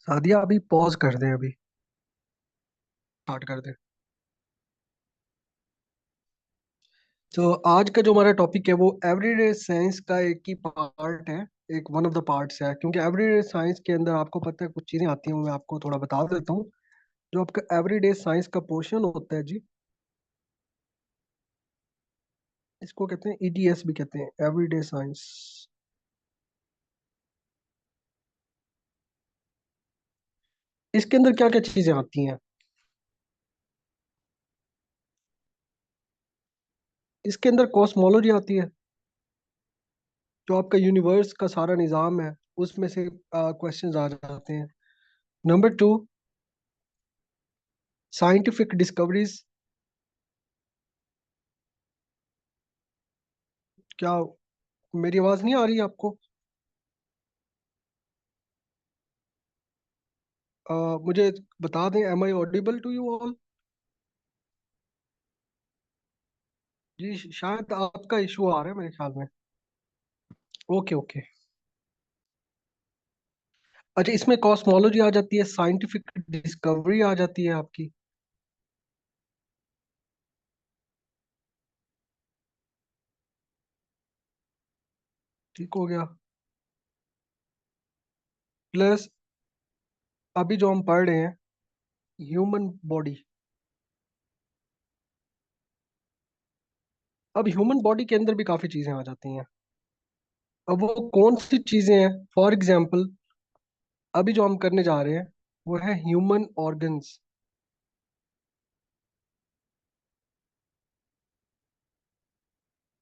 सादिया अभी पॉज कर दें, अभी स्टार्ट कर दें। तो आज का जो हमारा टॉपिक है वो एवरीडे साइंस का एक ही पार्ट है। एक वन ऑफ द पार्ट्स है, क्योंकि एवरीडे साइंस के अंदर आपको पता है कुछ चीजें आती हैं, वो मैं आपको थोड़ा बता देता हूँ। जो आपका एवरीडे साइंस का पोर्शन होता है जी, इसको कहते हैं ईडीएस भी कहते हैं, एवरीडे साइंस। इसके अंदर क्या क्या चीजें आती हैं? इसके अंदर कॉस्मोलॉजी आती है, जो आपका यूनिवर्स का सारा निज़ाम है, उसमें से क्वेश्चंस आ जाते हैं। Number two, scientific discoveries. क्या मेरी आवाज नहीं आ रही है आपको? मुझे बता दें, am I audible to you all? जी, शायद आपका इशू आ रहा है मेरे ख्याल में। Okay okay. अच्छा, इसमें कॉस्मोलॉजी आ जाती है, साइंटिफिक डिस्कवरी आ जाती है आपकी। ठीक हो गया। प्लस अभी जो हम पढ़ रहे हैं, ह्यूमन बॉडी। अब ह्यूमन बॉडी के अंदर भी काफी चीजें आ जाती हैं। अब वो कौन सी चीजें हैं? फॉर एग्जाम्पल, अभी जो हम करने जा रहे हैं वो है ह्यूमन ऑर्गन्स।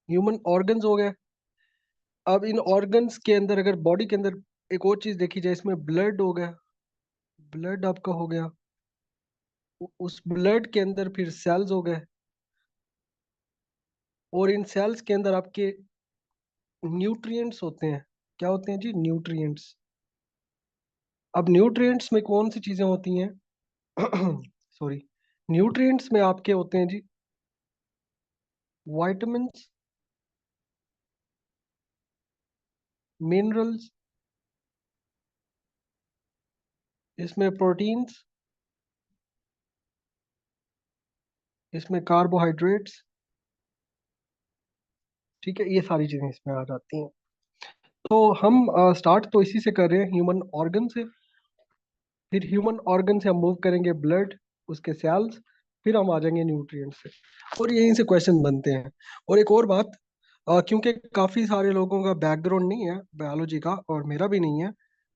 ह्यूमन ऑर्गन्स हो गए। अब इन ऑर्गन्स के अंदर, अगर बॉडी के अंदर एक और चीज देखी जाए, इसमें ब्लड हो गया। ब्लड आपका हो गया। उस ब्लड के अंदर फिर सेल्स हो गए, और इन सेल्स के अंदर आपके न्यूट्रिएंट्स होते हैं। क्या होते हैं जी? न्यूट्रिएंट्स। अब न्यूट्रिएंट्स में कौन सी चीजें होती हैं? सॉरी। न्यूट्रिएंट्स में आपके होते हैं जी वाइटामिन्स, मिनरल्स, इसमें प्रोटीन्स, इसमें कार्बोहाइड्रेट्स। ठीक है, ये सारी चीजें इसमें आ जाती हैं। तो हम स्टार्ट तो इसी से कर रहे हैं, ह्यूमन ऑर्गन से। फिर ह्यूमन ऑर्गन से हम मूव करेंगे ब्लड, उसके सेल्स, फिर हम आ जाएंगे न्यूट्रिएंट से। और यहीं से क्वेश्चन बनते हैं। और एक और बात, क्योंकि काफी सारे लोगों का बैकग्राउंड नहीं है बायोलॉजी का, और मेरा भी नहीं है।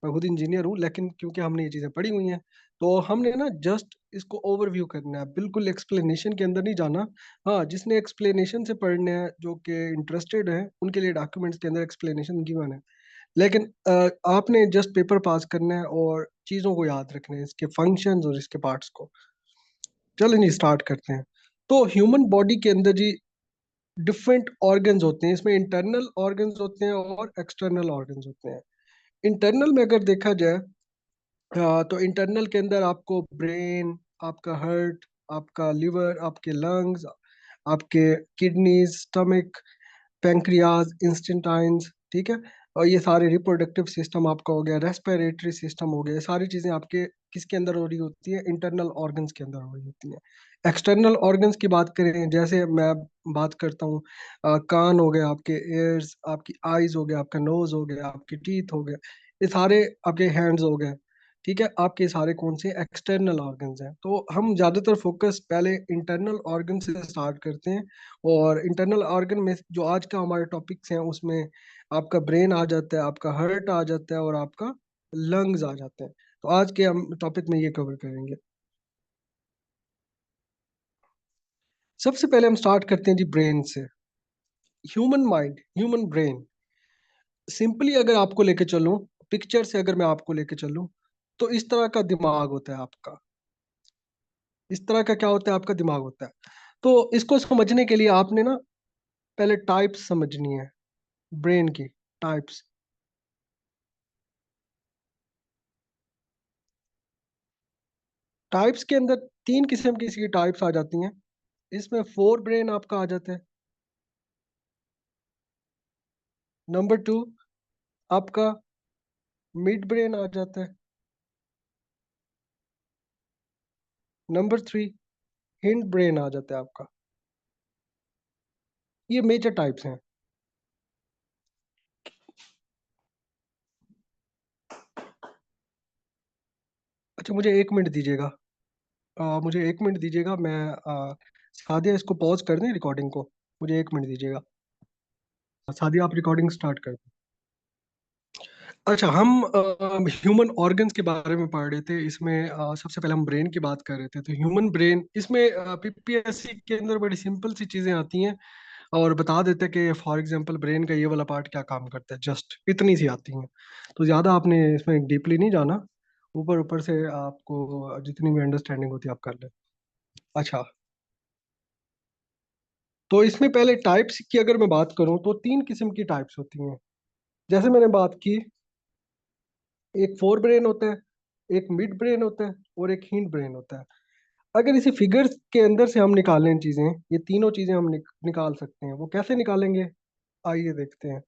मैं खुद इंजीनियर हूँ, लेकिन क्योंकि हमने ये चीजें पढ़ी हुई हैं, तो हमने ना जस्ट इसको ओवरव्यू करना है, बिल्कुल एक्सप्लेनेशन के अंदर नहीं जाना। हाँ, जिसने एक्सप्लेनेशन से पढ़ने हैं, जो कि इंटरेस्टेड है, उनके लिए डॉक्यूमेंट्स के अंदर एक्सप्लेनेशन गिवन है। लेकिन आपने जस्ट पेपर पास करना है और चीज़ों को याद रखना है, इसके फंक्शंस और इसके पार्ट्स को। चलो नहीं, स्टार्ट करते हैं। तो ह्यूमन बॉडी के अंदर जी डिफरेंट ऑर्गन्स होते हैं। इसमें इंटरनल ऑर्गन्स होते हैं और एक्सटर्नल ऑर्गन्स होते हैं। इंटरनल में अगर देखा जाए, तो इंटरनल के अंदर आपको ब्रेन, आपका हार्ट, आपका लिवर, आपके लंग्स, आपके किडनीज, स्टमक, पेंक्रियाज, इंस्टेंटाइन्स। ठीक है। और ये सारे रिप्रोडक्टिव सिस्टम आपका हो गया, रेस्पिरेटरी सिस्टम हो गया, ये सारी चीजें आपके किसके अंदर हो रही होती है? इंटरनल ऑर्गन्स के अंदर हो रही होती हैं। एक्सटर्नल ऑर्गन्स की बात करें, जैसे मैं बात करता हूँ, कान हो गया, आपके एयर्स, आपकी आईज हो गया, आपका नोज हो गया, आपके टीथ हो गए, ये सारे आपके हैंड्स हो गए। ठीक है, आपके सारे कौन से एक्सटर्नल ऑर्गन्स हैं। तो हम ज्यादातर फोकस पहले इंटरनल ऑर्गन से स्टार्ट करते हैं। और इंटरनल ऑर्गन में जो आज का हमारे टॉपिक्स हैं, उसमें आपका ब्रेन आ जाता है, आपका हार्ट आ जाता है, और आपका लंग्स आ जाते हैं। तो आज के हम टॉपिक में ये कवर करेंगे। सबसे पहले हम स्टार्ट करते हैं जी ब्रेन से। Human mind, human brain, simply अगर आपको लेके चलूं, पिक्चर से अगर मैं आपको लेके चलूं, तो इस तरह का दिमाग होता है आपका। इस तरह का क्या होता है? आपका दिमाग होता है। तो इसको समझने के लिए आपने ना पहले टाइप्स समझनी है, ब्रेन की टाइप्स। टाइप्स के अंदर तीन किस्म की इसकी टाइप्स आ जाती हैं। इसमें फोर ब्रेन आपका आ जाता है। नंबर टू, आपका मिड ब्रेन आ जाता है। नंबर थ्री, हिंड ब्रेन आ जाता है आपका। ये मेजर टाइप्स हैं। अच्छा, मुझे 1 मिनट दीजिएगा। मुझे 1 मिनट दीजिएगा, मैं सादिया इसको पॉज कर दें रिकॉर्डिंग को। मुझे 1 मिनट दीजिएगा। सादिया आप रिकॉर्डिंग स्टार्ट कर दें। अच्छा, हम ह्यूमन ऑर्गन्स के बारे में पढ़ रहे थे। इसमें सबसे पहले हम ब्रेन की बात कर रहे थे। तो ह्यूमन ब्रेन, इसमें पीपीएससी के अंदर बड़ी सिंपल सी चीजें आती हैं और बता देते हैं कि फॉर एग्जांपल ब्रेन का ये वाला पार्ट क्या काम करता है, जस्ट इतनी सी आती हैं। तो ज़्यादा आपने इसमें डीपली नहीं जाना, ऊपर ऊपर से आपको जितनी भी अंडरस्टैंडिंग होती है आप कर लें। अच्छा, तो इसमें पहले टाइप्स की अगर मैं बात करूं तो 3 किस्म की टाइप्स होती हैं। जैसे मैंने बात की, एक फोर ब्रेन होता है, एक मिड ब्रेन होता है और एक हिंड ब्रेन होता है। अगर इसी फिगर्स के अंदर से हम निकालें चीज़ें, ये तीनों चीज़ें हम निकाल सकते हैं। वो कैसे निकालेंगे, आइए देखते हैं।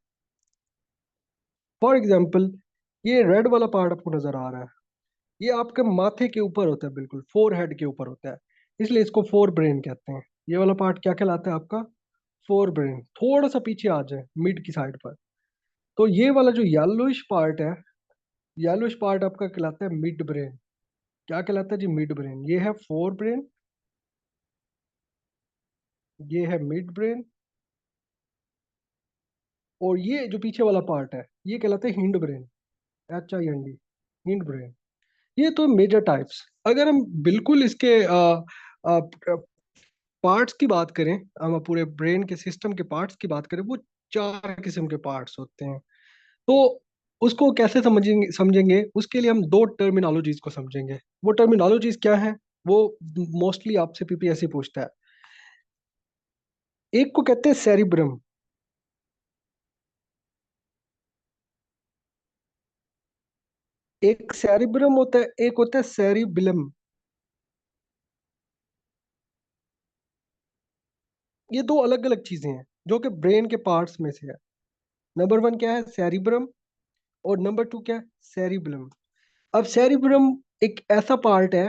फॉर एग्जाम्पल, ये रेड वाला पार्ट आपको नजर आ रहा है, ये आपके माथे के ऊपर होता है, बिल्कुल फोर हेड के ऊपर होता है, इसलिए इसको फोर ब्रेन कहते हैं। ये वाला पार्ट क्या कहलाता है आपका, फोर ब्रेन। थोड़ा सा पीछे आ जाए मिड की साइड पर, तो ये वाला जो येलोइश पार्ट है, येलोइश पार्ट आपका कहलाता है मिड ब्रेन। क्या कहलाता है जी, मिड ब्रेन। ये है फोर ब्रेन, ये है मिड ब्रेन, और ये जो पीछे वाला पार्ट है ये कहलाता है hind brain. HIND, hind brain. ये तो मेजर टाइप्स। अगर हम बिल्कुल इसके पार्ट्स की बात करें, हम पूरे ब्रेन के सिस्टम के पार्ट्स की बात करें, वो 4 किस्म के पार्ट्स होते हैं। तो उसको कैसे समझेंगे समझेंगे उसके लिए हम दो टर्मिनोलॉजीज को समझेंगे। वो टर्मिनोलॉजीज क्या है, वो मोस्टली आपसे पीपीएससी पूछता है। एक को कहते हैं सेरिब्रम, एक सेरिब्रम होता है, एक होता है सेरिबिलम। ये दो अलग अलग चीजें हैं जो कि ब्रेन के पार्ट्स में से है। नंबर वन क्या है, सेरिब्रम, और नंबर टू क्या है, सेरिबिलम। अब सेरिब्रम एक ऐसा पार्ट है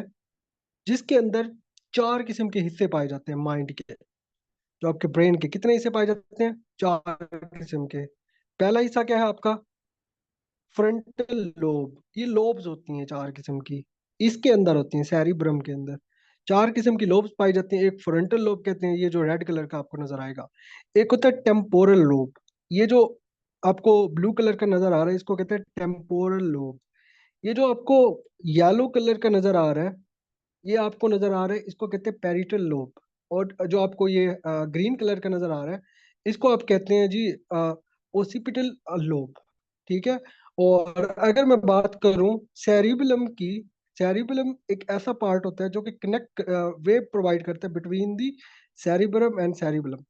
जिसके अंदर 4 किस्म के हिस्से पाए जाते हैं माइंड के। जो आपके ब्रेन के कितने हिस्से पाए जाते हैं, 4 किस्म के। पहला हिस्सा क्या है आपका, फ्रंटल लोब। ये लोब्स होती हैं 4 किस्म की, इसके अंदर होती हैं सेरिब्रम के अंदर। 4 किस्म की लोब्स पाई जाती हैं। एक फ्रंटल लोब कहते हैं, ये जो रेड कलर का आपको नजर आएगा। एक होता है टेम्पोरल लोब, ये जो आपको ब्लू कलर का नजर आ रहा है इसको कहते हैं टेम्पोरल लोब। ये जो आपको येलो कलर का नजर आ रहा है, ये आपको नजर आ रहा है, इसको कहते हैं पेरिटल लोब। और जो आपको ये ग्रीन कलर का नजर आ रहा है, इसको आप कहते हैं जी ओसिपिटल लोब। ठीक है। और अगर मैं बात करूं सेरिबेलम की, सेरिबेलम एक ऐसा पार्ट होता है जो कि कनेक्ट वेव प्रोवाइड करता है बिटवीन दी सेरिबरम एंड सेरिबेलम।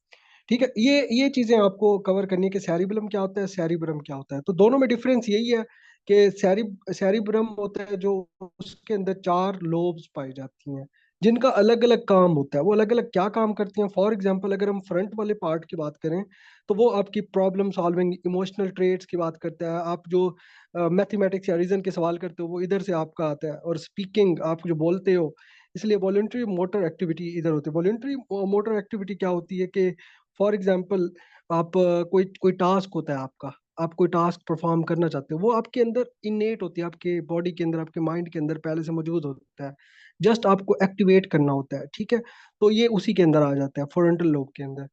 ठीक है, ये चीजें आपको कवर करनी है कि सेरिबेलम क्या होता है, सेरिब्रम क्या होता है। तो दोनों में डिफरेंस यही है कि सेरिब्रम होता है जो उसके अंदर 4 लोब्स पाई जाती हैं जिनका अलग अलग काम होता है। वो अलग अलग क्या काम करती हैं, फॉर एग्जांपल अगर हम फ्रंट वाले पार्ट की बात करें तो वो आपकी प्रॉब्लम सॉल्विंग, इमोशनल ट्रेट्स की बात करता है। आप जो मैथमेटिक्स या रीजन के सवाल करते हो वो इधर से आपका आता है। और स्पीकिंग, आप जो बोलते हो, इसलिए वॉलेंट्री मोटर एक्टिविटी इधर होती है। वॉलेंट्री मोटर एक्टिविटी क्या होती है कि फॉर एग्जाम्पल आप कोई कोई टास्क होता है आपका, आप कोई टास्क परफॉर्म करना चाहते हो, वो आपके अंदर इनेट होती है, आपके बॉडी के अंदर, आपके माइंड के अंदर पहले से मौजूद होता है। जस्ट आपको एक्टिवेट करना होता है। ठीक है, तो ये उसी के अंदर आ जाता है, फ्रंटल लोब के अंदर।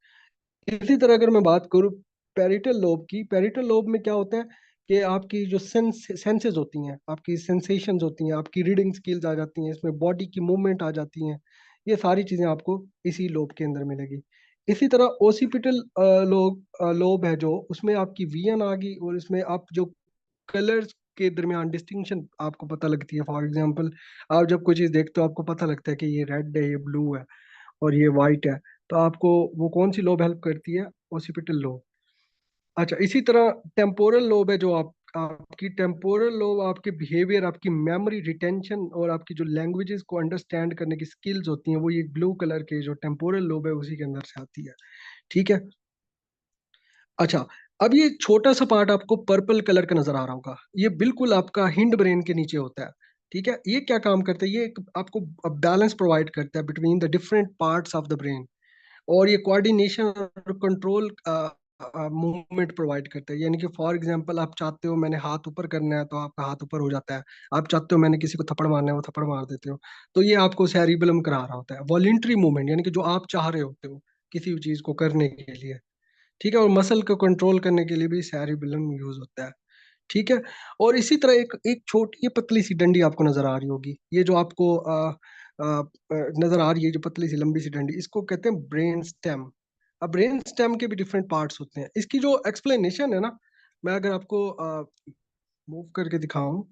इसी तरह अगर मैं बात करूँ पेरिटल लोब की, पेरिटल लोब में क्या होता है कि आपकी जो सेंसेस होती हैं, आपकी सेंसेशंस होती हैं, आपकी रीडिंग स्किल्स आ जाती हैं, इसमें बॉडी की मूवमेंट आ जाती हैं। ये सारी चीजें आपको इसी लोब के अंदर मिलेगी। इसी तरह ओसिपिटल लोब लोब है जो, उसमें आपकी विजन आ गई, और इसमें आप जो कलर्स के दरमियान डिस्टिंक्शन आपको पता लगती है। फॉर एग्जांपल, आप जब कोई चीज देखते हो आपको पता लगता है कि ये रेड है, ये ब्लू है और ये वाइट है। तो आपको वो कौन सी लोब हेल्प करती है, ओसिपिटल लोब। अच्छा, इसी तरह टेम्पोरल लोब है जो आपकी टेम्पोरल लोब आपके बिहेवियर, आपकी मेमोरी रिटेंशन और आपकी जो लैंग्वेजेस को अंडरस्टैंड करने की स्किल्स होती हैं, वो ये ब्लू कलर के जो टेम्पोरल लोब है उसी के अंदर से आती है। ठीक है। अच्छा, अब ये छोटा सा पार्ट आपको पर्पल कलर का नजर आ रहा होगा, ये बिल्कुल आपका हिंड ब्रेन के नीचे होता है। ठीक है, ये क्या काम करता है, ये आपको बैलेंस प्रोवाइड करता है between the different parts of the brain. और ये कोऑर्डिनेशन और कंट्रोल मूवमेंट प्रोवाइड करता है। यानी कि फॉर एग्जांपल, आप चाहते हो मैंने हाथ ऊपर करना है तो आपका हाथ ऊपर हो जाता है। आप चाहते हो मैंने किसी को थप्पड़ मारना है, वो थप्पड़ मार देते हो। तो ये आपको सेरिबेलम करा रहा होता है। वॉलेंट्री मूवमेंट यानी कि जो आप चाह रहे होते हो किसी भी चीज को करने के लिए। ठीक है, और मसल को कंट्रोल करने के लिए भी सेरिबेलम यूज होता है। ठीक है। और इसी तरह एक एक छोटी ये पतली सी डंडी आपको नजर आ रही होगी, ये जो आपको नजर आ रही है, जो पतली सी लंबी सी डंडी, इसको कहते हैं ब्रेन स्टेम। अब ब्रेन स्टेम के भी डिफरेंट पार्ट्स होते हैं। इसकी जो एक्सप्लेनेशन है ना, मैं अगर आपको मूव करके दिखाऊं,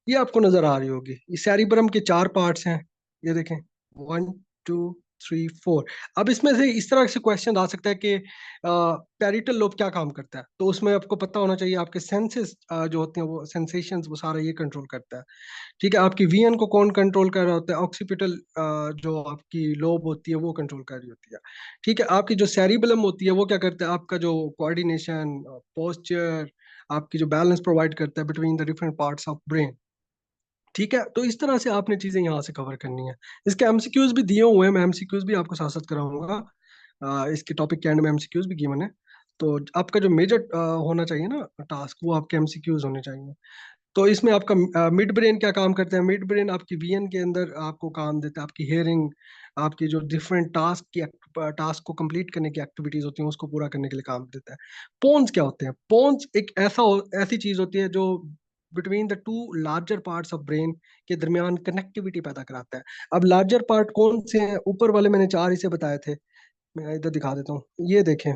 ये आपको नजर आ रही होगी। ये सैरिब्रम के चार पार्ट्स हैं, ये देखें, 1 2 3 4। अब इसमें से इस तरह से क्वेश्चन आ सकता है कि पैरिटल लोब क्या काम करता है। तो उसमें आपको पता होना चाहिए, आपके सेंसेस जो होते हैं, वो सेंसेशंस, वो सारा ये कंट्रोल करता है। ठीक है, आपकी वीएन को कौन कंट्रोल कर रहा होता है, ऑक्सीपिटल जो आपकी लोब होती है वो कंट्रोल कर रही होती है। ठीक है, आपकी जो सेरिबेलम होती है वो क्या करता है, आपका जो कोऑर्डिनेशन, पोस्चर, आपकी जो बैलेंस प्रोवाइड करता है between the different parts of brain. ठीक है, तो इस तरह से आपने चीजें यहाँ से कवर करनी है। इसके एमसीक्यूज भी दिए हुए हैं, मैं एमसीक्यूज भी आपको साथ साथ कराऊंगा। इसके टॉपिक के एंड में एमसीक्यूज भी गिवन है। तो आपका जो मेजर होना चाहिए ना टास्क, वो आपके एमसीक्यूज होने चाहिए। तो इसमें आपका मिड ब्रेन क्या काम करता है, मिड ब्रेन आपकी वीएन के अंदर आपको काम देता है, आपकी हियरिंग, आपकी जो डिफरेंट टास्क को कंप्लीट करने की एक्टिविटीज होती हैं उसको पूरा करने के लिए काम देता है। पोन्स क्या होते हैं, पोन्स एक ऐसी चीज होती है जो between the two larger parts of brain के दरमियान कनेक्टिविटी पैदा कराता है। अब लार्जर पार्ट कौन से हैं, ऊपर वाले मैंने चार इसे बताए थे, मैं इधर दिखा देता हूँ, ये देखें।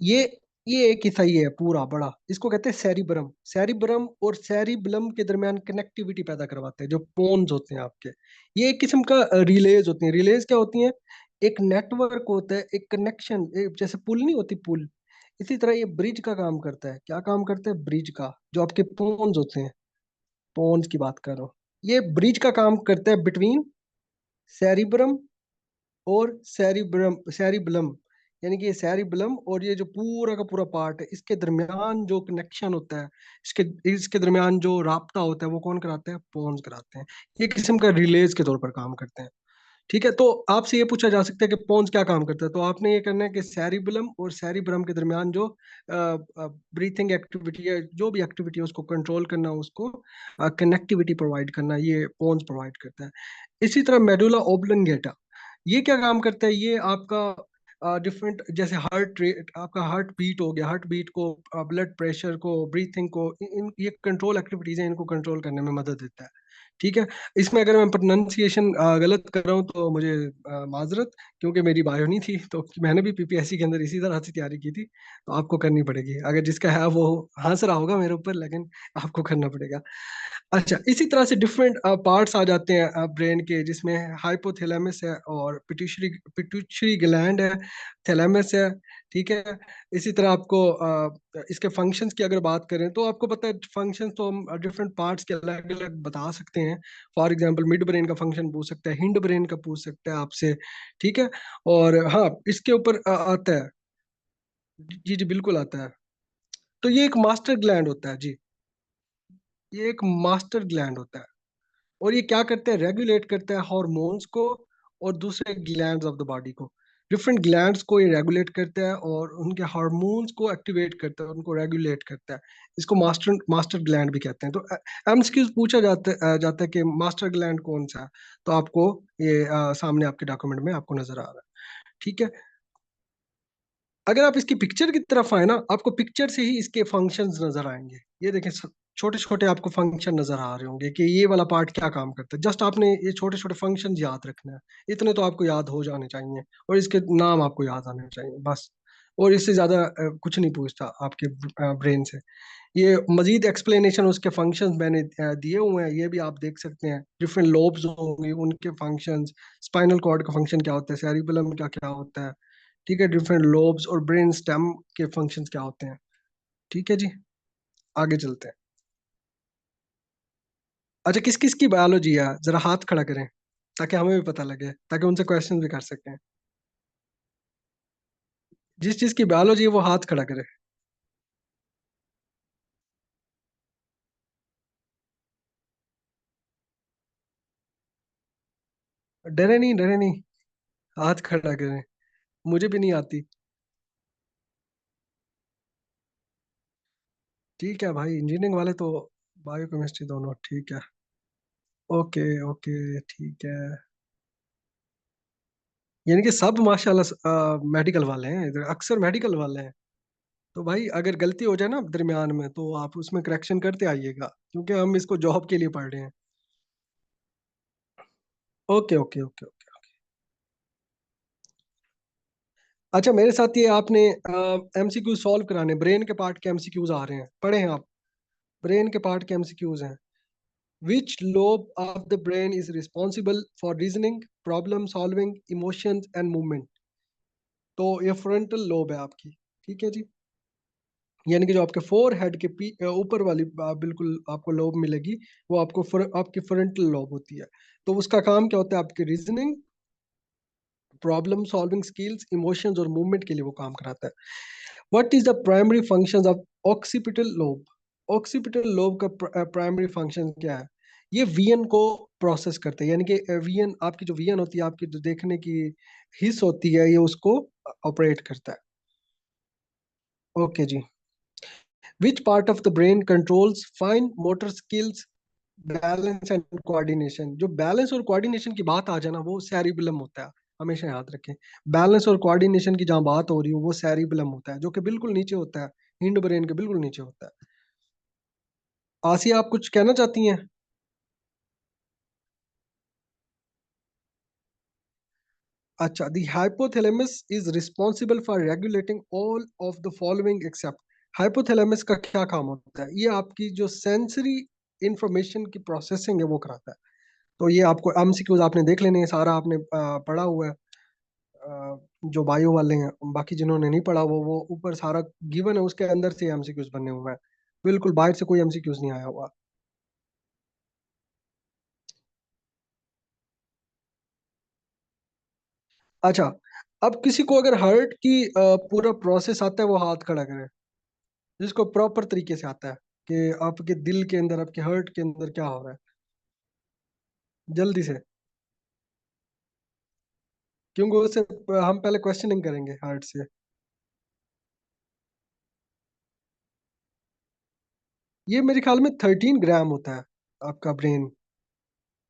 ये ये एक हिस्सा ही है पूरा बड़ा, इसको कहते हैं सेरिब्रम। सेरिब्रम और सेरिबलम के दरमियान कनेक्टिविटी पैदा करवाते हैं जो पोन्स होते हैं आपके। ये एक किस्म का रिलेज होती हैं। रिलेज क्या होती हैं, एक नेटवर्क होता है, एक कनेक्शन, जैसे पुल नहीं होती, पुल। इसी तरह ये ब्रिज का काम करता है। क्या काम करता है, ब्रिज का, जो आपके पोन्स होते हैं, पोन्स की बात कर रहा हूँ। ये ब्रिज का काम करता है बिटवीन सेरिब्रम और सेरिबलम। यानी कि ये सेरिबलम और ये जो पूरा का पूरा पार्ट है, इसके दरमियान जो कनेक्शन होता है, इसके इसके दरमियान जो राब्ता होता है, वो कौन कराते हैं, पोन्स कराते हैं। ये किस्म का रिलेज के तौर पर काम करते हैं। ठीक है, तो आपसे ये पूछा जा सकता है कि पोन्स क्या काम करता है, तो आपने ये करना है कि सेरिबलम और सेरिब्रम के दरमियान जो ब्रीथिंग एक्टिविटी है, जो भी एक्टिविटी है उसको कंट्रोल करना, उसको कनेक्टिविटी प्रोवाइड करना, ये पोन्स प्रोवाइड करता है। इसी तरह मेडुला ओब्लंगेटा, ये क्या काम करता है, ये आपका डिफरेंट, जैसे हार्ट रेट, आपका हार्ट बीट हो गया, हार्ट बीट को, ब्लड प्रेशर को, ब्रीथिंग को, ये कंट्रोल एक्टिविटीज हैं, इनको कंट्रोल करने में मदद देता है। ठीक है, इसमें अगर मैं प्रोनाउंसिएशन गलत कर रहा हूँ तो मुझे माजरत, क्योंकि मेरी बायो नहीं थी, तो मैंने भी पीपीएससी के अंदर इसी तरह से तैयारी की थी। तो आपको करनी पड़ेगी, अगर जिसका है वो हंस रहा होगा मेरे ऊपर, लेकिन आपको करना पड़ेगा। अच्छा, इसी तरह से डिफरेंट पार्ट्स आ जाते हैं ब्रेन के, जिसमें हाइपोथैलेमस है और पिट्यूशरी पिट्यूशरी ग्लैंड है, थैलेमस है। ठीक है, इसी तरह आपको इसके फंक्शंस की अगर बात करें तो आपको पता है, फंक्शंस तो हम डिफरेंट पार्ट्स के अलग अलग बता सकते हैं। फॉर एग्जांपल, मिड ब्रेन का फंक्शन पूछ सकता है, हिंड ब्रेन का पूछ सकता है आपसे। ठीक है, और हाँ, इसके ऊपर आता है। जी जी बिल्कुल आता है। तो ये एक मास्टर ग्लैंड होता है जी, ये एक मास्टर ग्लैंड होता है। और ये क्या करता है, रेगुलेट करता है हार्मोन्स को और दूसरे ग्लैंड्स ऑफ द बॉडी को। डिफरेंट ग्लैंड्स को ये रेगुलेट करता है और उनके हार्मोन्स को एक्टिवेट करता है, उनको रेगुलेट करता है। इसको मास्टर मास्टर ग्लैंड भी कहते हैं। तो एमसीक्यूज पूछा जाता है कि मास्टर ग्लैंड कौन सा है। तो आपको ये सामने आपके डॉक्यूमेंट में आपको नजर आ रहा है। ठीक है, अगर आप इसकी पिक्चर की तरफ आए ना, आपको पिक्चर से ही इसके फंक्शंस नजर आएंगे। ये देखें, छोटे छोटे आपको फंक्शन नजर आ रहे होंगे कि ये वाला पार्ट क्या काम करता है। जस्ट आपने ये छोटे छोटे फंक्शन याद रखना है, इतने तो आपको याद हो जाने चाहिए, और इसके नाम आपको याद आने चाहिए बस। और इससे ज्यादा कुछ नहीं पूछता आपके ब्रेन से। ये मजीद एक्सप्लेनेशन उसके फंक्शंस मैंने दिए हुए हैं, ये भी आप देख सकते हैं। डिफरेंट लोब्स होंगे, उनके फंक्शंस, स्पाइनल कॉर्ड का फंक्शन क्या होता है, सेरिबेलम का क्या होता है। ठीक है, डिफरेंट लोब्स और ब्रेन स्टेम के फंक्शंस क्या होते हैं। ठीक है जी, आगे चलते हैं। अच्छा, किस किस की बायोलॉजी है, जरा हाथ खड़ा करें ताकि हमें भी पता लगे, ताकि उनसे क्वेश्चन भी कर सकें। जिस चीज की बायोलॉजी है वो हाथ खड़ा करे। अच्छा, किस किस की बायोलॉजी है, जरा हाथ खड़ा करें ताकि हमें भी पता लगे, ताकि उनसे क्वेश्चन भी कर सकें। जिस चीज की बायोलॉजी है वो हाथ खड़ा करे। डरे नहीं, डरे नहीं। हाथ खड़ा करें। मुझे भी नहीं आती। ठीक है भाई, इंजीनियरिंग वाले तो बायोकेमिस्ट्री दोनों ठीक है। ओके ओके, ठीक है। यानी कि सब माशाल्लाह मेडिकल वाले हैं इधर, अक्सर मेडिकल वाले हैं। तो भाई अगर गलती हो जाए ना दरमियान में, तो आप उसमें करेक्शन करते आइएगा, क्योंकि हम इसको जॉब के लिए पढ़ रहे हैं। Okay okay okay okay. अच्छा, मेरे साथ ये आपने एमसीक्यू सॉल्व कराने, ब्रेन के पार्ट के एमसीक्यूज आ रहे हैं, पढ़े हैं आप? ब्रेन के पार्ट के एमसीक्यूज हैं। Which lobe of the brain is responsible for reasoning, problem solving, emotions and movement? तो ये फ्रंटल लोब है आपकी। ठीक है जी। यानी कि जो आपके फोर हेड के ऊपर वाली बिल्कुल आपको लोब मिलेगी, वो आपकी फ्रंटल लोब होती है। तो उसका काम क्या होता है? आपकी reasoning, problem solving skills, emotions और मूवमेंट के लिए वो काम कराता है। What is the primary functions of occipital lobe? Occipital lobe का प्राइमरी फंक्शन क्या है? ये वीएन को प्रोसेस करते हैं, यानी कि वीएन, आपकी जो वीएन होती है, आपकी जो देखने की हिस्स होती है, ये उसको ऑपरेट करता है। Okay ji. Which part of the brain controls fine motor skills, balance and coordination? जो बैलेंस और कोऑर्डिनेशन की बात आ जाए ना, वो सेरिबेलम होता है। हमेशा याद रखें। बैलेंस और कोऑर्डिनेशन की जहाँ बात हो रही हो, वो सेरिबेलम होता है, जो कि बिल्कुल नीचे होता है। हिंड ब्रेन के बिल्कुल नीचे होता है। आसिया, आप कुछ कहना चाहती हैं? अच्छा, the hypothalamus is responsible for regulating all of the following except. Hypothalamus का क्या काम होता है? ये आपकी जो सेंसरी इंफॉर्मेशन की प्रोसेसिंग है वो कराता है। तो ये आपको एमसीक्यूज आपने देख लेने हैं, सारा आपने पढ़ा हुआ है। जो बायो वाले हैं, बाकी जिन्होंने नहीं पढ़ा, वो ऊपर सारा गिवन है, उसके अंदर से एमसीक्यूज बने हुए हैं। बिल्कुल बाहर से कोई एमसीक्यूज नहीं आया हुआ। अच्छा, अब किसी को अगर हार्ट की पूरा प्रोसेस आता है, वो हाथ खड़ा करे, जिसको प्रॉपर तरीके से आता है कि आपके दिल के अंदर, आपके हार्ट के अंदर क्या हो रहा है, जल्दी से। क्योंकि उससे हम पहले क्वेश्चनिंग करेंगे हार्ट से। ये मेरे ख्याल में 13 ग्राम होता है आपका ब्रेन।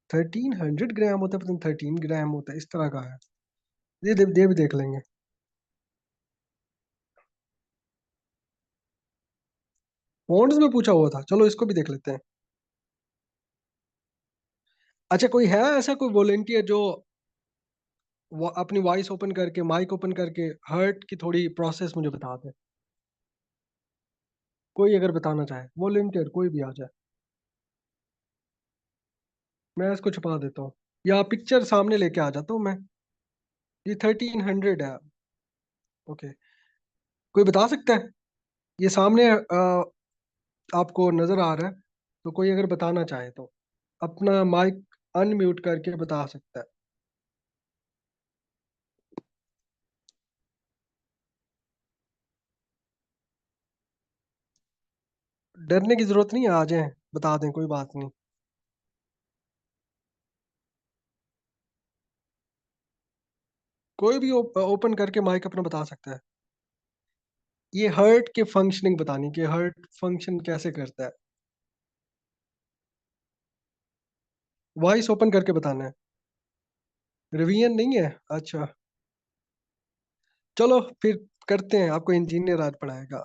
1300 ग्राम होता है, पता नहीं 13 ग्राम होता है, इस तरह का है। ये भी देख लेंगे। पॉन्ड्स में पूछा हुआ था, चलो इसको भी देख लेते हैं। अच्छा, कोई है ऐसा कोई वॉलेंटियर जो अपनी वॉइस ओपन करके, माइक ओपन करके हार्ट की थोड़ी प्रोसेस मुझे बता दे? कोई अगर बताना चाहे, वॉलेंटियर कोई भी आ जाए। मैं इसको छुपा देता हूँ, या पिक्चर सामने लेके आ जाता हूँ मैं। ये 1300 है। ओके। कोई बता सकता है? ये सामने आपको नजर आ रहा है? तो कोई अगर बताना चाहे तो अपना माइक अनम्यूट करके बता सकता है। डरने की जरूरत नहीं है, आ जाए, बता दें, कोई बात नहीं। कोई भी ओपन करके माइक अपना बता सकता है। ये हर्ट के फंक्शनिंग बतानी, कि हर्ट फंक्शन कैसे करता है। वॉइस ओपन करके बताना है। रिवीजन नहीं है? अच्छा। चलो फिर करते हैं, आपको इंजीनियर आज पढ़ाएगा।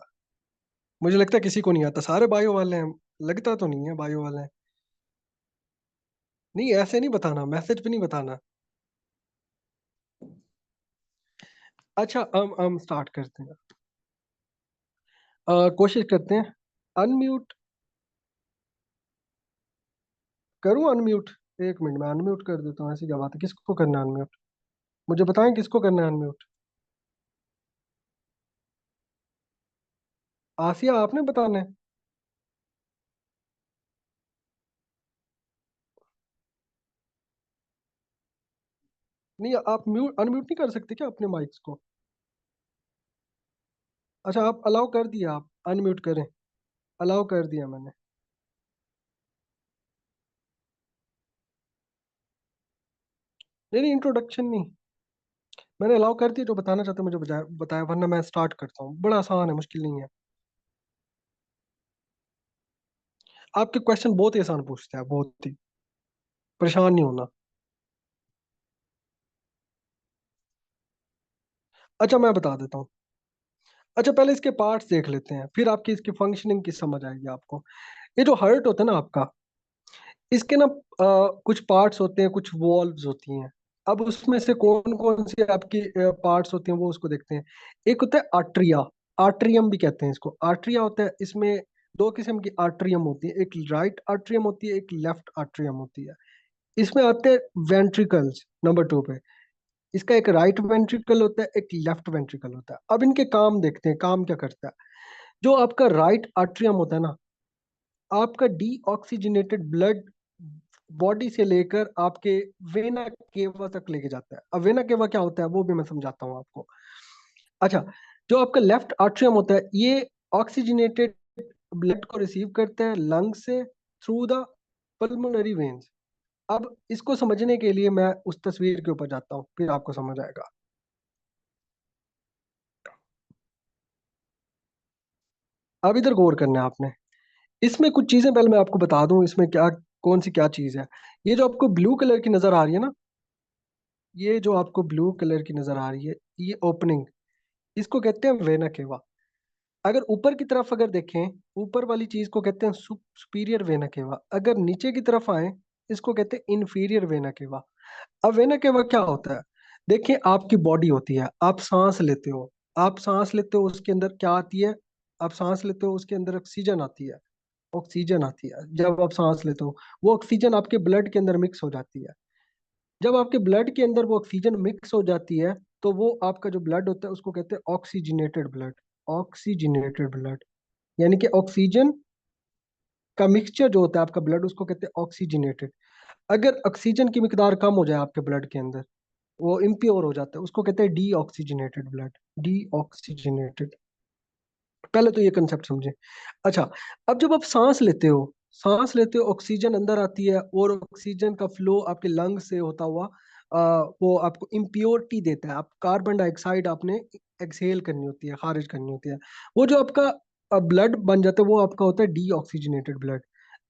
मुझे लगता है किसी को नहीं आता, सारे बायो वाले हैं। लगता तो नहीं है बायो वाले हैं। नहीं, ऐसे नहीं बताना, मैसेज पे नहीं बताना। अच्छा, हम स्टार्ट करते हैं। कोशिश करते हैं। अनम्यूट करूँ? अनम्यूट? एक मिनट में अनम्यूट कर देता हूँ, ऐसी क्या बात है? किसको करना है अनम्यूट? मुझे बताएं किसको करना है अनम्यूट। आसिया, आपने बताना है? नहीं, आप म्यूट अनम्यूट नहीं कर सकते क्या अपने माइक्स को? अच्छा, आप अलाउ कर दिया, आप अनम्यूट करें। अलाउ कर दिया मैंने। नहीं नहीं, इंट्रोडक्शन नहीं, मैंने अलाउ कर दिया, जो बताना चाहते मुझे बताया बताया, वरना मैं स्टार्ट करता हूँ, बड़ा आसान है, मुश्किल नहीं है। आपके क्वेश्चन बहुत ही आसान पूछते हैं, बहुत ही, परेशान नहीं होना। अच्छा मैं बता देता हूँ। अच्छा पहले इसके पार्ट्स देख लेते हैं, फिर आपकी इसकी फंक्शनिंग की समझ आएगी आपको। ये जो हार्ट होता है ना आपका, इसके ना कुछ पार्ट्स होते हैं, कुछ वॉल्व्स होती हैं। अब उसमें से कौन कौन सी आपकी पार्ट्स होती हैं वो उसको देखते हैं। एक होता है आर्ट्रिया, आर्ट्रियम भी कहते हैं इसको, आर्ट्रिया होता है। इसमें दो किस्म की आर्ट्रियम होती है, एक राइट आर्ट्रियम होती है, एक लेफ्ट आर्ट्रियम होती है। इसमें आते हैं वेंट्रिकल्स नंबर 2 पे। इसका एक राइट वेंट्रिकल होता है, एक लेफ्ट वेंट्रिकल होता है। अब इनके काम देखते हैं, काम क्या करता है। जो आपका राइट आर्ट्रियम होता है ना, आपका डीऑक्सीजनेटेड ब्लड बॉडी से लेकर आपके वेना केवा तक लेके जाता है। अब वेना केवा क्या होता है वो भी मैं समझाता हूँ आपको। अच्छा, जो आपका लेफ्ट आर्ट्रियम होता है, ये ऑक्सीजनेटेड ब्लड को रिसीव करता है लंग से, थ्रू द पल्मोनरी वेन्स। अब इसको समझने के लिए मैं उस तस्वीर के ऊपर जाता हूँ, फिर आपको समझ आएगा। अब इधर गौर करना है आपने। इसमें कुछ चीजें पहले मैं आपको बता दूं, इसमें क्या, कौन सी क्या चीज है। ये जो आपको ब्लू कलर की नजर आ रही है ना, ये जो आपको ब्लू कलर की नजर आ रही है, ये ओपनिंग, इसको कहते हैं वेना केवा। अगर ऊपर की तरफ अगर देखें, ऊपर वाली चीज को कहते हैं सुपीरियर वेना केवा। अगर नीचे की तरफ आए, इसको कहते हैं इन्फीरियर वेना केवा। अब वेना केवा क्या होता है। देखिए आपकी बॉडी होती है, आप सांस लेते हो, आप सांस लेते हो, उसके अंदर क्या आती है। आप सांस लेते हो, उसके अंदर ऑक्सीजन आती है। ऑक्सीजन आती है जब आप सांस लेते हो, वो ऑक्सीजन आपके ब्लड के अंदर मिक्स हो जाती है। जब आपके ब्लड के अंदर वो ऑक्सीजन मिक्स हो जाती है, तो वो आपका जो ब्लड होता है उसको कहते हैं ऑक्सीजनेटेड ब्लड। ऑक्सीजनेटेड ब्लड यानी कि ऑक्सीजन का मिक्सचर जो होता है आपका ब्लड, उसको कहते हैं ऑक्सीजनेटेड। अगर ऑक्सीजन की मिकदार कम हो जाए आपके ब्लड के अंदर, वो इम्प्योर हो जाता है, उसको कहते हैं D oxygenated blood. D oxygenated, पहले तो ये कंसेप्ट समझे। अच्छा, अब जब आप सांस लेते हो, सांस लेते हो, ऑक्सीजन अंदर आती है, और ऑक्सीजन का फ्लो आपके लंग से होता हुआ वो आपको इम्प्योरिटी देता है। आप कार्बन डाइऑक्साइड आपने एक्सहेल करनी होती है, खारिज करनी होती है। वो जो आपका ब्लड बन जाता है, वो आपका होता है डी ऑक्सीजनेटेड ब्लड।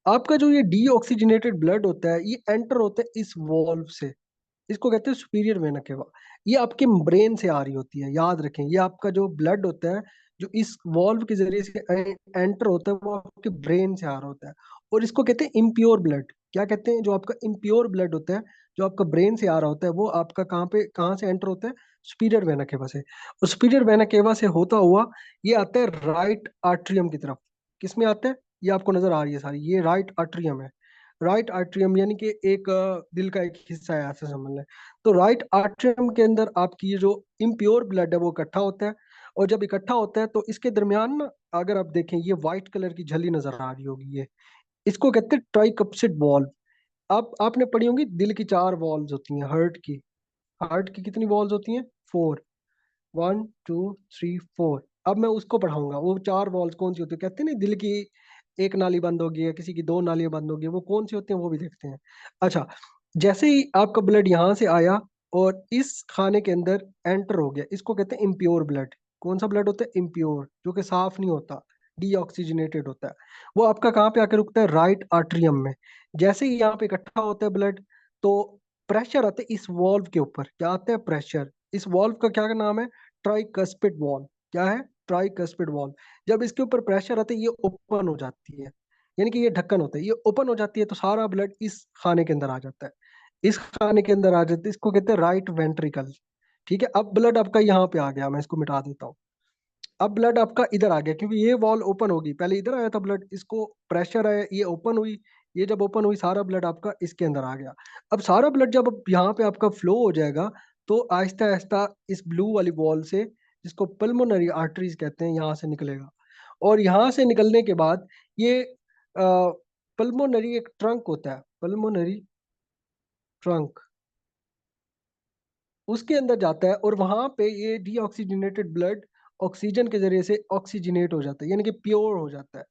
आपका जो ये डी ऑक्सीजनेटेड ब्लड होता है, ये एंटर होता है इस वॉल्व से, इसको कहते हैं सुपीरियर वेना केवा। ये आपके ब्रेन से आ रही होती है, याद रखें। ये आपका जो ब्लड होता है, जो इस वॉल्व के जरिए से एंटर होता है, वो आपके ब्रेन से आ रहा होता है। और इसको कहते हैं इम्प्योर ब्लड। क्या कहते हैं, जो आपका इम्प्योर ब्लड होता है, जो आपका ब्रेन से आ रहा होता है, वो आपका कहाँ पे, कहाँ से एंटर होता है, सुपीरियर वेना केवा से। और सुपीरियर वेना केवा से होता हुआ ये आता है राइट आर्ट्रियम की तरफ। किस में आता है, ये आपको नजर आ रही है सारी, ये राइट आर्ट्रियम है। राइट आर्ट्रियम यानी कि एक दिल का एक हिस्सा है, ऐसे समझ लें। तो राइट आर्ट्रियम के अंदर आपकी ये जो इम्प्योर ब्लड है वो इकट्ठा होता है। और जब इकट्ठा होता है तो इसके दरमियान ना, अगर आप देखें, ये व्हाइट कलर की झली नजर आ रही होगी, ये इसको कहते हैं ट्राइकप्सिड वॉल्व। आप आपने पढ़ी होंगी, दिल की 4 वॉल्व्स होती हैं, हार्ट की। हार्ट की कितनी वॉल्व्स होती हैं, 4। 1 2 3 4। अब मैं उसको पढ़ाऊंगा, वो 4 वॉल्व्स कौन सी होती है। कहते हैं ना, दिल की एक नाली बंद होगी है, किसी की 2 नालियां बंद होगी है, वो कौन सी होती हैं वो भी देखते हैं। अच्छा, जैसे ही आपका ब्लड यहाँ से आया और इस खाने के अंदर एंटर हो गया, इसको कहते हैं इम्प्योर ब्लड। कौन सा ब्लड होता है, इम्प्योर, जो कि साफ नहीं होता, डीऑक्सीजनेटेड होता है। वो आपका कहाँ पे आकर रुकता है, राइट आर्ट्रियम में। जैसे ही यहाँ पे इकट्ठा होता है ब्लड, तो प्रेशर आता है इस वॉल्व के ऊपर। क्या आता है, प्रेशर। इस वॉल्व का क्या नाम है, ट्राइकस्पिड वॉल्व। क्या है, ट्राइकस्पिड वॉल्व। जब इसके ऊपर प्रेशर आता है, ये ओपन हो जाती है, यानी कि ये ढक्कन होता है, ये ओपन हो जाती है, तो सारा ब्लड इस खाने के अंदर आ जाता है। इस खाने के अंदर आ जाते हैं, इसको कहते हैं राइट वेंट्रिकल। ठीक है, अब ब्लड आपका यहाँ पे आ गया, मैं इसको मिटा देता हूँ। अब ब्लड आपका इधर आ गया, क्योंकि ये वॉल ओपन होगी, पहले इधर आया था ब्लड, इसको प्रेशर आया, ये ओपन हुई। ये जब ओपन हुई, सारा ब्लड आपका इसके अंदर आ गया। अब सारा ब्लड जब यहाँ पे आपका फ्लो हो जाएगा, तो आहिस्ता आहिस्ता इस ब्लू वाली वॉल से, जिसको पल्मोनरी आर्टरीज कहते हैं, यहाँ से निकलेगा। और यहाँ से निकलने के बाद ये पल्मोनरी एक ट्रंक होता है, पल्मोनरी ट्रंक, उसके अंदर जाता है। और वहां पे ये डीऑक्सीजनेटेड ब्लड ऑक्सीजन के जरिए से ऑक्सीजनेट हो जाता है, यानी कि प्योर हो जाता है।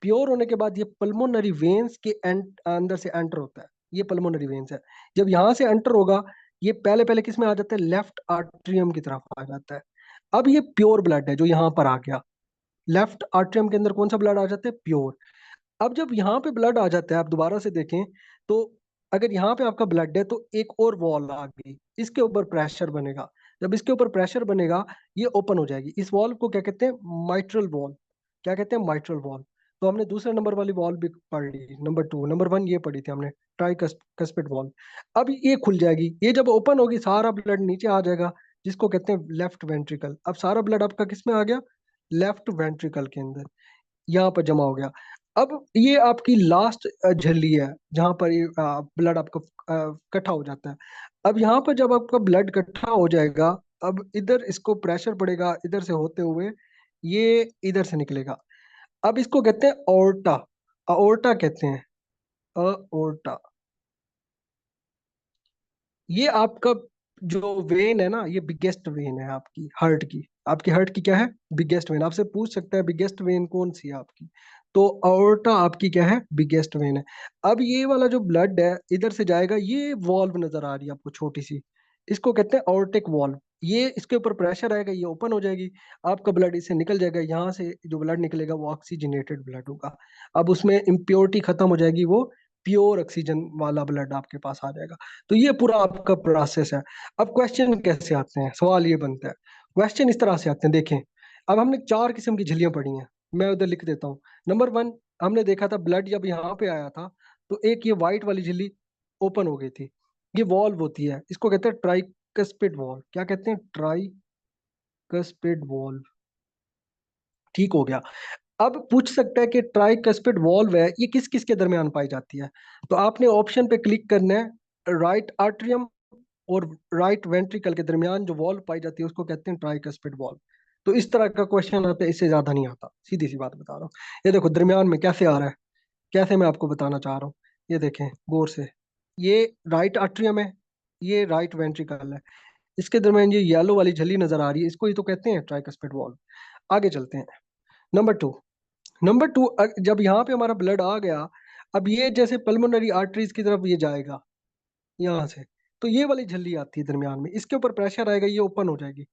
प्योर होने के बाद ये पल्मोनरी वेन्स के अंदर से एंटर होता है। ये पल्मोनरी वेन्स है, जब यहाँ से एंटर होगा, ये पहले पहले किस में आ जाता है, लेफ्ट आर्ट्रियम की तरफ आ जाता है। अब ये प्योर ब्लड है जो यहाँ पर आ गया, लेफ्ट आर्ट्रियम के अंदर कौन सा ब्लड आ जाता है, प्योर। अब जब यहाँ पे ब्लड आ जाता है, आप दोबारा से देखें तो अगर यहाँ पे आपका ब्लड है तो एक और वॉल आ गई, इसके ऊपर प्रेशर बनेगा। जब इसके ऊपर प्रेशर बनेगा ये ओपन हो जाएगी। इस वॉल्व को क्या कहते हैं, माइट्रल वॉल्व। क्या कहते हैं, माइट्रल वॉल्व। तो हमने दूसरे नंबर वाली वॉल्व भी पढ़ ली, नंबर 2, नंबर 1 ये पढ़ी थी हमने, ट्राई कस्पिड वॉल्व। अब ये खुल जाएगी, ये जब ओपन होगी सारा ब्लड नीचे आ जाएगा, जिसको कहते हैं लेफ्ट वेंट्रिकल। अब सारा ब्लड आपका किस में आ गया, लेफ्ट वेंट्रिकल के अंदर, यहाँ पर जमा हो गया। अब ये आपकी लास्ट झिल्ली है जहां पर ये ब्लड आपका इकट्ठा हो जाता है। अब यहाँ पर जब आपका ब्लड इकट्ठा हो जाएगा, अब इधर इसको प्रेशर पड़ेगा, इधर से होते हुए ये इधर से निकलेगा। अब इसको कहते हैं ओर्टा, अओर्टा कहते हैं, अओर्टा। ये आपका जो वेन है ना, ये बिगेस्ट वेन है आपकी हार्ट की। आपकी हार्ट की क्या है, बिगेस्ट वेन। आपसे पूछ सकता है बिगेस्ट वेन कौन सी है आपकी, तो अओर्टा आपकी क्या है, बिगेस्ट वेन है। अब ये वाला जो ब्लड है इधर से जाएगा, ये वॉल्व नजर आ रही है आपको छोटी सी, इसको कहते हैं अओर्टिक वॉल्व। ये इसके ऊपर प्रेशर आएगा, ये ओपन हो जाएगी, आपका ब्लड इससे निकल जाएगा। यहाँ से जो ब्लड निकलेगा वो ऑक्सीजनेटेड ब्लड होगा। अब उसमें इम्प्योरिटी खत्म हो जाएगी, वो प्योर ऑक्सीजन वाला ब्लड आपके पास आ जाएगा। तो ये पूरा आपका प्रोसेस है। अब क्वेश्चन कैसे आते हैं, सवाल ये बनता है, क्वेश्चन इस तरह से आते हैं, देखें। अब हमने 4 किस्म की झिल्लियां पढ़ी हैं, मैं उधर लिख देता हूँ। नंबर 1, हमने देखा था ब्लड जब यहाँ पे आया था तो एक ये व्हाइट वाली झिल्ली ओपन हो गई थी, ये वॉल्व होती है, इसको कहते हैं ट्राइकस्पिड वॉल्व। क्या कहते हैं, ट्राइकस्पिड वॉल्व। ठीक हो गया। अब पूछ सकता है कि ट्राइकस्पिड वॉल्व है, ये किस किस के दरमियान पाई जाती है। तो आपने ऑप्शन पे क्लिक करना है, राइट आर्ट्रियम और राइट वेंट्रिकल के दरमियान जो वॉल्व पाई जाती है उसको कहते हैं ट्राइकस्पिड वॉल्व। तो इस तरह का क्वेश्चन आता है, इससे ज्यादा नहीं आता, सीधी सी बात बता रहा हूँ। ये देखो दरमियान में कैसे आ रहा है, कैसे मैं आपको बताना चाह रहा हूँ, ये देखें गौर से। ये राइट आर्ट्रियम है, ये राइट वेंट्रिकल है, इसके दरमियान ये येलो वाली झिल्ली नजर आ रही है, इसको ही तो कहते हैं ट्राइकस्पिड वॉल्व। आगे चलते हैं। नंबर 2, नंबर 2, जब यहाँ पे हमारा ब्लड आ गया, अब ये जैसे पल्मोनरी आर्टरीज की तरफ ये जाएगा यहाँ से, तो ये वाली झिल्ली आती है दरमियान में, इसके ऊपर प्रेशर आएगा, ये ओपन हो जाएगी।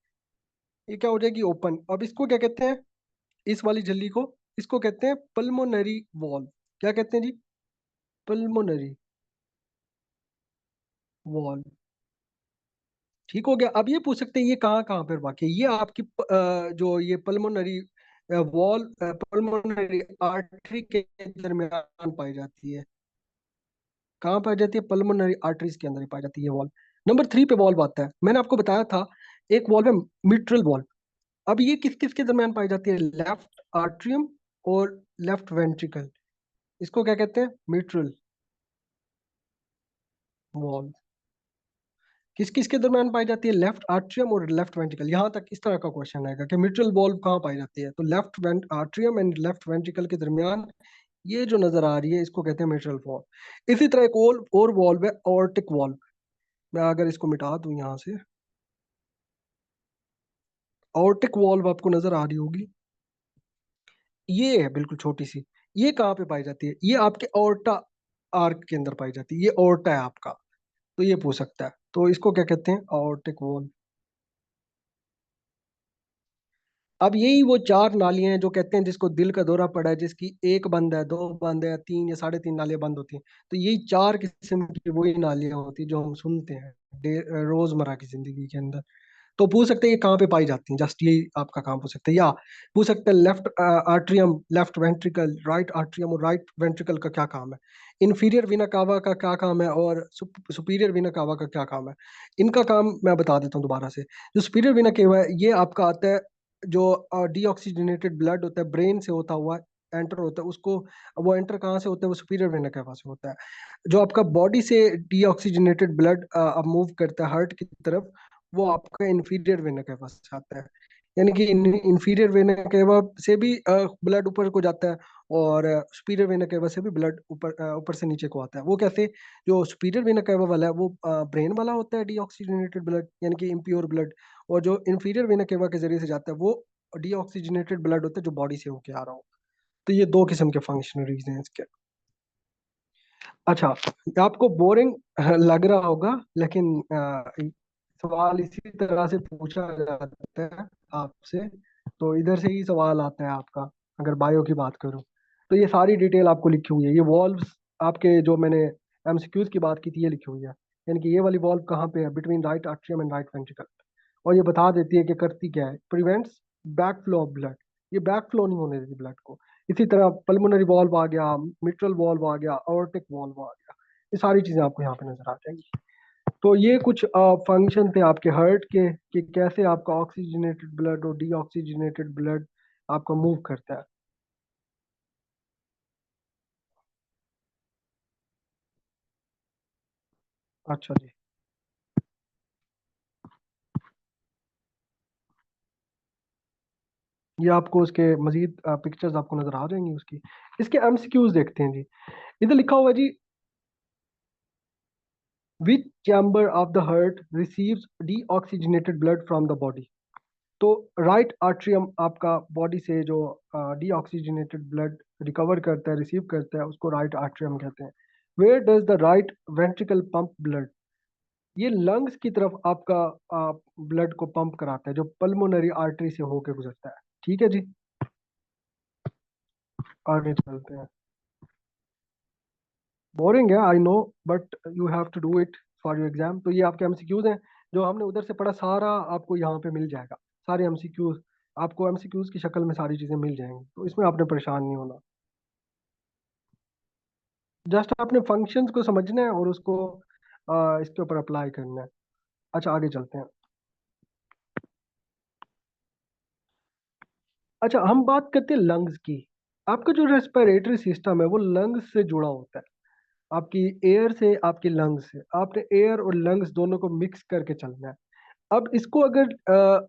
ये क्या हो जाएगी, ओपन। अब इसको क्या कहते हैं, इस वाली झिल्ली को, इसको कहते हैं पल्मोनरी वॉल्व। क्या कहते हैं जी, पल्मोनरी वॉल्व। ठीक हो गया। अब ये पूछ सकते हैं ये कहाँ कहाँ पर वाकई, ये आपकी जो ये पल्मोनरी वॉल, पल्मोनरी आर्टरी के दरमियान पाई जाती है। कहाँ पाई जाती है, पल्मोनरी आर्टरीज के अंदर ही पाई जाती है वॉल्व। नंबर 3 पे वॉल्व आता है, मैंने आपको बताया था एक वॉल्व है मिट्रल वॉल्व। अब ये किस किस के दरमियान पाई जाती है, लेफ्ट आर्ट्रियम और लेफ्ट वेंट्रिकल, इसको क्या कहते हैं, मिट्रल वॉल्व। किस किस के दरमियान पाई जाती है, लेफ्ट आर्ट्रियम और लेफ्ट वेंट्रिकल। यहाँ तक इस तरह का क्वेश्चन आएगा कि मिट्रल वॉल्व कहाँ पाई जाती है, तो left atrium and left ventricle के दरमियान ये जो नजर आ रही है इसको कहते हैं मिट्रल वॉल्व। इसी तरह एक और वॉल्व है ऑर्टिक वॉल्व। मैं अगर इसको मिटा दूं यहाँ से, ऑर्टिक वॉल्व आपको नजर आ रही होगी, ये है बिल्कुल छोटी सी। ये कहाँ पे पाई जाती है, ये आपके ऑर्टा आर्क के अंदर पाई जाती है, ये ऑर्टा है आपका। तो ये पूछ सकता है, तो इसको क्या कहते हैं, ऑर्टिक वॉल्व। अब यही वो 4 नालियां हैं जो कहते हैं जिसको दिल का दौरा पड़ा है, जिसकी एक बंद है, 2 बंद है, 3 या 3.5 नालियां बंद होती हैं। तो यही 4 किस्म की वही नालियां होती हैं जो हम सुनते हैं रोजमर्रा की जिंदगी के अंदर। तो पूछ सकते हैं ये कहाँ पे पाई जाती हैं, जस्ट यही आपका काम पूछ सकते हैं। या पूछ सकते हैं left atrium, left ventricle, right atrium और राइट वेंट्रिकल का क्या काम है, इन्फीरियर वीना कावा का क्या काम है, और सुपीरियर वीना कावा का क्या काम है। इनका काम मैं बता देता हूँ दोबारा से। जो सुपीरियर वीना कावा है ये आपका आता है, जो डीऑक्सीजनेटेड ब्लड होता है ब्रेन से होता हुआ एंटर होता है उसको, वो एंटर कहाँ से होता है, वो सुपीरियर वेना कावा से होता है। जो आपका बॉडी से डीऑक्सीजनेटेड ब्लड अब मूव करता है हार्ट की तरफ, वो आपका इन्फीरियर वेना केवा से आता है। यानी कि इन्फीरियर वेना केवा से भी ब्लड ऊपर को जाता है, और सुपीरियर वेना केवा से भी ब्लड ऊपर से नीचे को आता है। वो कैसे, जो सुपीरियर वेना केवा वाला है वो ब्रेन वाला होता है डीऑक्सीजनेटेड ब्लड, यानी कि इम्प्योर ब्लड। और जो इन्फीरियर वेना केवा के जरिए से जाता है वो डीऑक्सीजनेटेड ब्लड होता है जो बॉडी से होके आ रहा हो। तो ये 2 किस्म के फंक्शनरीज हैं इसके। अच्छा, ये आपको बोरिंग लग रहा होगा, लेकिन सवाल इसी तरह से पूछा जाता है आपसे। तो इधर से ही सवाल आता है आपका। अगर बायो की बात करूं तो ये सारी डिटेल आपको लिखी हुई है। ये वॉल्व्स आपके जो मैंने एमसीक्यूज की बात की थी, ये लिखी हुई है। यानी कि ये वाली वॉल्व कहाँ पे है, between right atrium and right ventricle. और ये बता देती है कि करती क्या है, prevents back flow of blood. ये बैक फ्लो नहीं होने देती ब्लड को। इसी तरह पल्मोनरी वॉल्व आ गया, मिट्रल वॉल्व आ गया, aortic वॉल्व आ गया। ये सारी चीजें आपको यहाँ पे नजर आ जाएंगी। तो ये कुछ फंक्शन थे आपके हार्ट के, कि कैसे आपका ऑक्सीजनेटेड ब्लड और डीऑक्सीजनेटेड ब्लड आपका मूव करता है। अच्छा जी। ये आपको उसके मजीद पिक्चर्स आपको नजर आ जाएंगी उसकी। इसके एमसीक्यूज देखते हैं जी। इधर लिखा हुआ है जी, which chamber of the heart receives deoxygenated blood from the body. तो राइट आर्ट्रियम आपका बॉडी से जो डीऑक्सीजनेटेड ब्लड रिकवर करता है, रिसीव करता है, उसको राइट आर्ट्रियम कहते हैं। Where does the right ventricle pump blood. ये लंग्स की तरफ आपका ब्लड को पंप कराता है, जो पल्मोनरी आर्टरी से होके गुजरता है। ठीक है जी। आगे चलते हैं। बोरिंग है I know, but you have to do it for your exam. तो ये आपके एमसीक्यूज हैं, जो हमने उधर से पढ़ा सारा आपको यहाँ पे मिल जाएगा। सारे एमसीक्यूज आपको एमसीक्यूज की शक्ल में सारी चीजें मिल जाएंगी, तो इसमें आपने परेशान नहीं होना। जस्ट आपने फंक्शंस को समझना है और उसको इसके ऊपर अप्लाई करना है। अच्छा, आगे चलते हैं। अच्छा, हम बात करते हैं लंग्स की। आपका जो रेस्पिरेटरी सिस्टम है वो लंग्स से जुड़ा होता है। आपकी एयर से, आपकी लंग्स से, आपने एयर और लंग्स दोनों को मिक्स करके चलना है। अब इसको अगर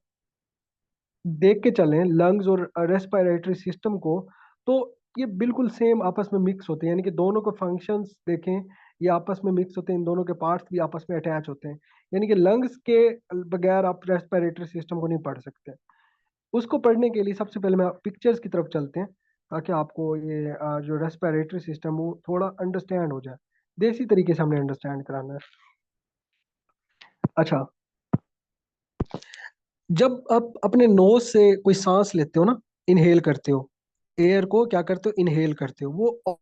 देख के चलें लंग्स और रेस्पिरेटरी सिस्टम को, तो ये बिल्कुल सेम आपस में मिक्स होते हैं। यानी कि दोनों के फंक्शंस देखें, ये आपस में मिक्स होते हैं। इन दोनों के पार्ट्स भी आपस में अटैच होते हैं। यानी कि लंग्स के बगैर आप रेस्पिरेटरी सिस्टम को नहीं पढ़ सकते। उसको पढ़ने के लिए सबसे पहले मैं पिक्चर्स की तरफ चलते हैं, ताकि आपको ये जो रेस्पिरेटरी सिस्टम वो थोड़ा अंडरस्टैंड हो जाए। देसी तरीके से हमने अंडरस्टैंड कराना है। अच्छा, जब आप अपने नोज से कोई सांस लेते हो ना, इनहेल करते हो, एयर को क्या करते हो, इनहेल करते हो, वो